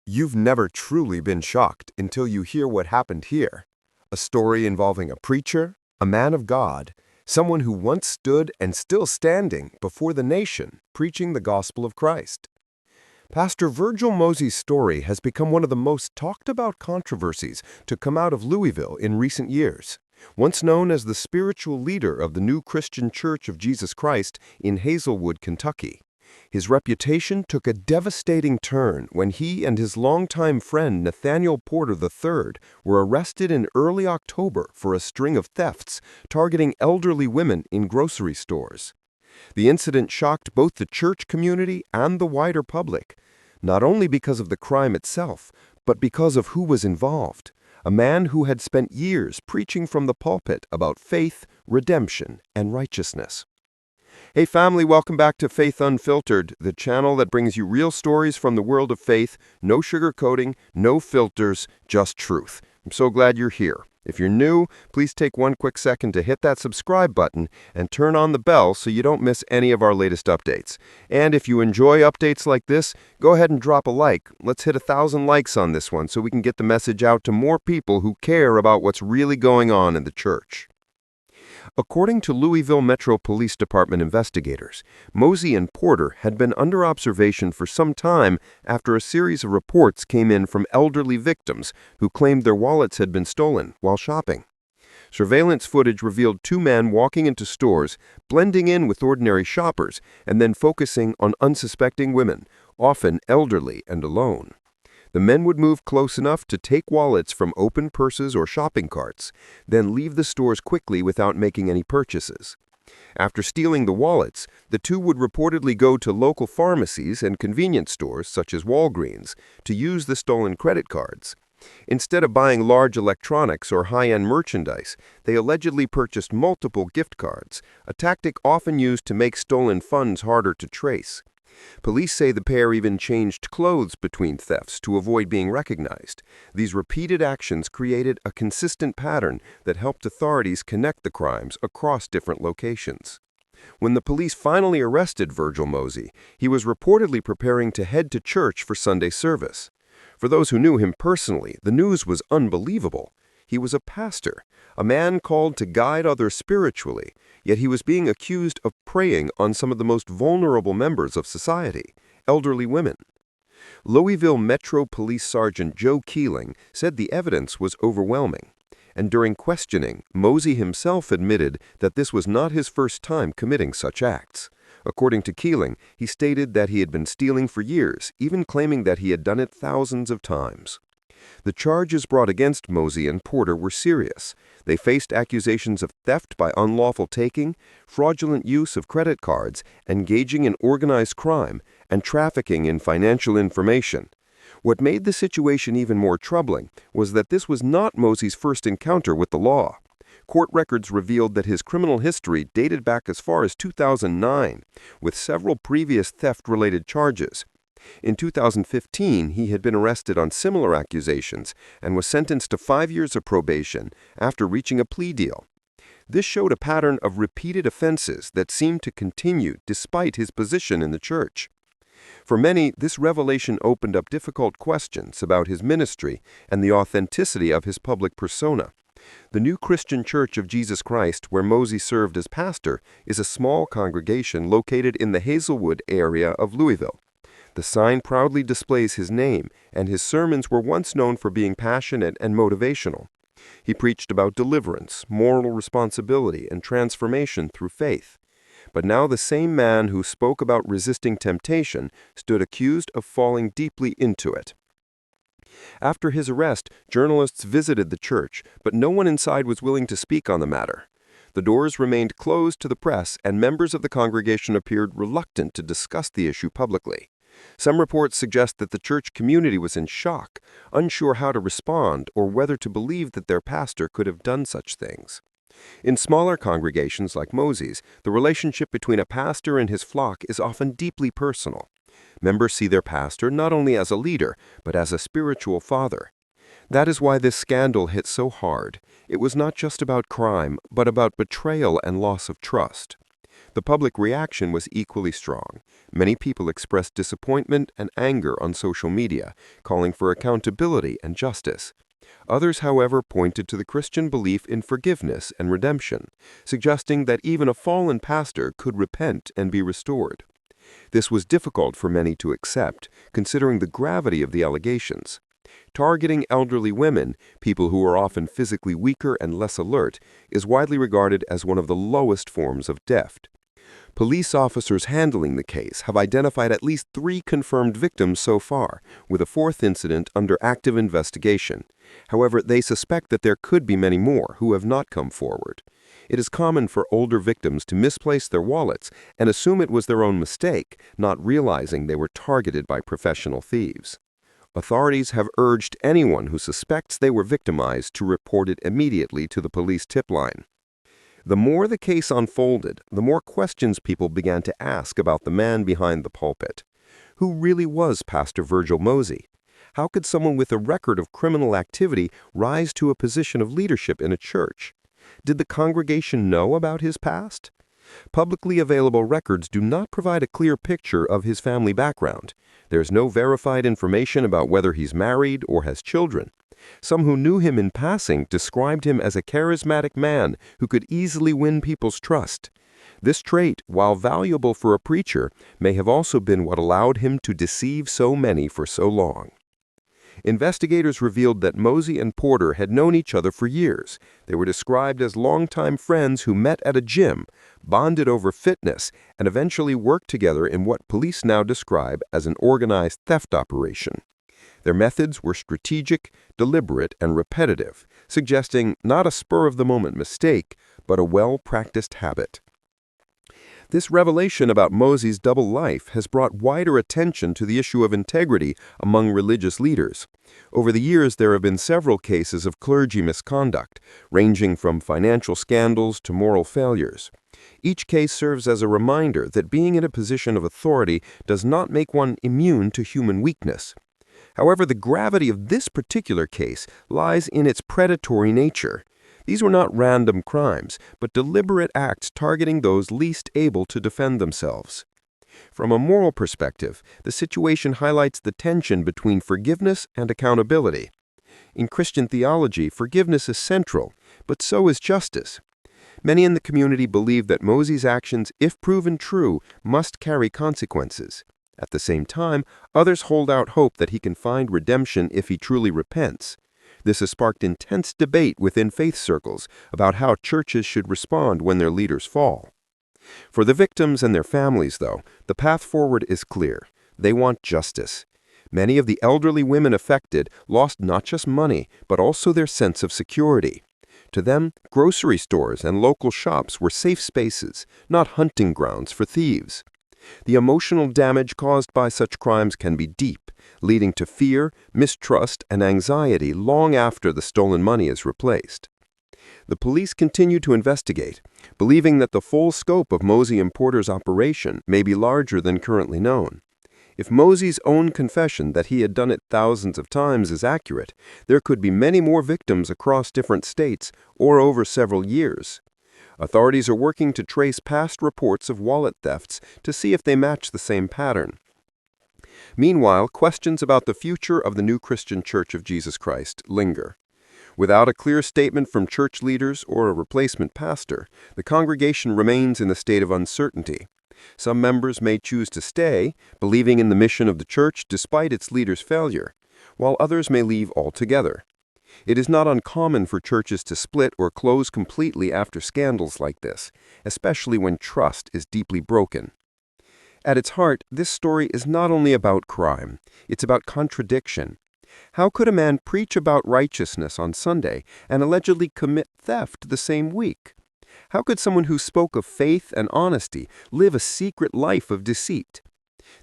You've never truly been shocked until you hear what happened here. A story involving a preacher, a man of God, someone who once stood and still standing before the nation, preaching the gospel of Christ. Pastor Virgil Mozee's story has become one of the most talked about controversies to come out of Louisville in recent years. Once known as the spiritual leader of the New Christian Church of Jesus Christ in Hazelwood, Kentucky, his reputation took a devastating turn when he and his longtime friend Nathaniel Porter III were arrested in early October for a string of thefts targeting elderly women in grocery stores. The incident shocked both the church community and the wider public, not only because of the crime itself, but because of who was involved, a man who had spent years preaching from the pulpit about faith, redemption, and righteousness. Hey family, welcome back to Faith Unfiltered, the channel that brings you real stories from the world of faith, no sugarcoating, no filters, just truth. I'm so glad you're here. If you're new, please take one quick second to hit that subscribe button and turn on the bell so you don't miss any of our latest updates. And if you enjoy updates like this, go ahead and drop a like. Let's hit 1,000 likes on this one so we can get the message out to more people who care about what's really going on in the church. According to Louisville Metro Police Department investigators, Mozee and Porter had been under observation for some time after a series of reports came in from elderly victims who claimed their wallets had been stolen while shopping. Surveillance footage revealed two men walking into stores, blending in with ordinary shoppers, and then focusing on unsuspecting women, often elderly and alone. The men would move close enough to take wallets from open purses or shopping carts, then leave the stores quickly without making any purchases. After stealing the wallets, the two would reportedly go to local pharmacies and convenience stores, such as Walgreens, to use the stolen credit cards. Instead of buying large electronics or high-end merchandise, they allegedly purchased multiple gift cards, a tactic often used to make stolen funds harder to trace. Police say the pair even changed clothes between thefts to avoid being recognized. These repeated actions created a consistent pattern that helped authorities connect the crimes across different locations. When the police finally arrested Virgil Mozee, he was reportedly preparing to head to church for Sunday service. For those who knew him personally, the news was unbelievable. He was a pastor, a man called to guide others spiritually, yet he was being accused of preying on some of the most vulnerable members of society, elderly women. Louisville Metro Police Sergeant Joe Keeling said the evidence was overwhelming, and during questioning, Mozee himself admitted that this was not his first time committing such acts. According to Keeling, he stated that he had been stealing for years, even claiming that he had done it thousands of times. The charges brought against Mozee and Porter were serious. They faced accusations of theft by unlawful taking, fraudulent use of credit cards, engaging in organized crime, and trafficking in financial information. What made the situation even more troubling was that this was not Mozee's first encounter with the law. Court records revealed that his criminal history dated back as far as 2009, with several previous theft-related charges. In 2015, he had been arrested on similar accusations and was sentenced to 5 years of probation after reaching a plea deal. This showed a pattern of repeated offenses that seemed to continue despite his position in the church. For many, this revelation opened up difficult questions about his ministry and the authenticity of his public persona. The New Christian Church of Jesus Christ, where Mozee served as pastor, is a small congregation located in the Hazelwood area of Louisville. The sign proudly displays his name, and his sermons were once known for being passionate and motivational. He preached about deliverance, moral responsibility, and transformation through faith. But now the same man who spoke about resisting temptation stood accused of falling deeply into it. After his arrest, journalists visited the church, but no one inside was willing to speak on the matter. The doors remained closed to the press, and members of the congregation appeared reluctant to discuss the issue publicly. Some reports suggest that the church community was in shock, unsure how to respond or whether to believe that their pastor could have done such things. In smaller congregations like Mozee's, the relationship between a pastor and his flock is often deeply personal. Members see their pastor not only as a leader, but as a spiritual father. That is why this scandal hit so hard. It was not just about crime, but about betrayal and loss of trust. The public reaction was equally strong. Many people expressed disappointment and anger on social media, calling for accountability and justice. Others, however, pointed to the Christian belief in forgiveness and redemption, suggesting that even a fallen pastor could repent and be restored. This was difficult for many to accept, considering the gravity of the allegations. Targeting elderly women, people who are often physically weaker and less alert, is widely regarded as one of the lowest forms of theft. Police officers handling the case have identified at least 3 confirmed victims so far, with a 4th incident under active investigation. However, they suspect that there could be many more who have not come forward. It is common for older victims to misplace their wallets and assume it was their own mistake, not realizing they were targeted by professional thieves. Authorities have urged anyone who suspects they were victimized to report it immediately to the police tip line. The more the case unfolded, the more questions people began to ask about the man behind the pulpit. Who really was Pastor Virgil Mozee? How could someone with a record of criminal activity rise to a position of leadership in a church? Did the congregation know about his past? Publicly available records do not provide a clear picture of his family background. There's no verified information about whether he's married or has children. Some who knew him in passing described him as a charismatic man who could easily win people's trust. This trait, while valuable for a preacher, may have also been what allowed him to deceive so many for so long. Investigators revealed that Mozee and Porter had known each other for years. They were described as longtime friends who met at a gym, bonded over fitness, and eventually worked together in what police now describe as an organized theft operation. Their methods were strategic, deliberate, and repetitive, suggesting not a spur-of-the-moment mistake, but a well-practiced habit. This revelation about Mozee's double life has brought wider attention to the issue of integrity among religious leaders. Over the years, there have been several cases of clergy misconduct, ranging from financial scandals to moral failures. Each case serves as a reminder that being in a position of authority does not make one immune to human weakness. However, the gravity of this particular case lies in its predatory nature. These were not random crimes, but deliberate acts targeting those least able to defend themselves. From a moral perspective, the situation highlights the tension between forgiveness and accountability. In Christian theology, forgiveness is central, but so is justice. Many in the community believe that Mozee's actions, if proven true, must carry consequences. At the same time, others hold out hope that he can find redemption if he truly repents. This has sparked intense debate within faith circles about how churches should respond when their leaders fall. For the victims and their families, though, the path forward is clear. They want justice. Many of the elderly women affected lost not just money, but also their sense of security. To them, grocery stores and local shops were safe spaces, not hunting grounds for thieves. The emotional damage caused by such crimes can be deep, leading to fear, mistrust, and anxiety long after the stolen money is replaced. The police continue to investigate, believing that the full scope of Mozee and Porter's operation may be larger than currently known. If Mozee's own confession that he had done it thousands of times is accurate, there could be many more victims across different states or over several years. Authorities are working to trace past reports of wallet thefts to see if they match the same pattern. Meanwhile, questions about the future of the New Christian Church of Jesus Christ linger. Without a clear statement from church leaders or a replacement pastor, the congregation remains in a state of uncertainty. Some members may choose to stay, believing in the mission of the church despite its leader's failure, while others may leave altogether. It is not uncommon for churches to split or close completely after scandals like this, especially when trust is deeply broken. At its heart, this story is not only about crime, it's about contradiction. How could a man preach about righteousness on Sunday and allegedly commit theft the same week? How could someone who spoke of faith and honesty live a secret life of deceit?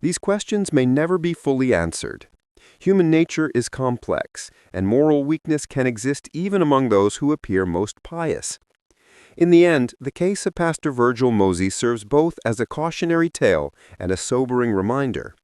These questions may never be fully answered. Human nature is complex, and moral weakness can exist even among those who appear most pious. In the end, the case of Pastor Virgil Mozee serves both as a cautionary tale and a sobering reminder.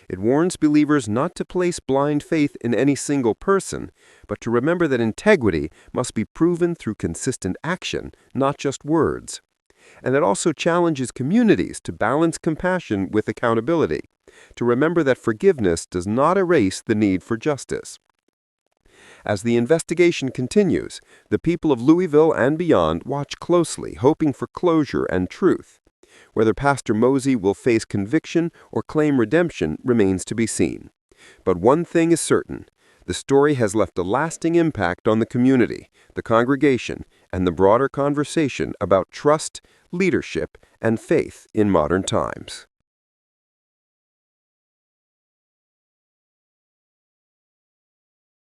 It warns believers not to place blind faith in any single person, but to remember that integrity must be proven through consistent action, not just words. And it also challenges communities to balance compassion with accountability, to remember that forgiveness does not erase the need for justice. As the investigation continues, the people of Louisville and beyond watch closely, hoping for closure and truth. Whether Pastor Mozee will face conviction or claim redemption remains to be seen. But one thing is certain: the story has left a lasting impact on the community, the congregation, and the broader conversation about trust, leadership, and faith in modern times.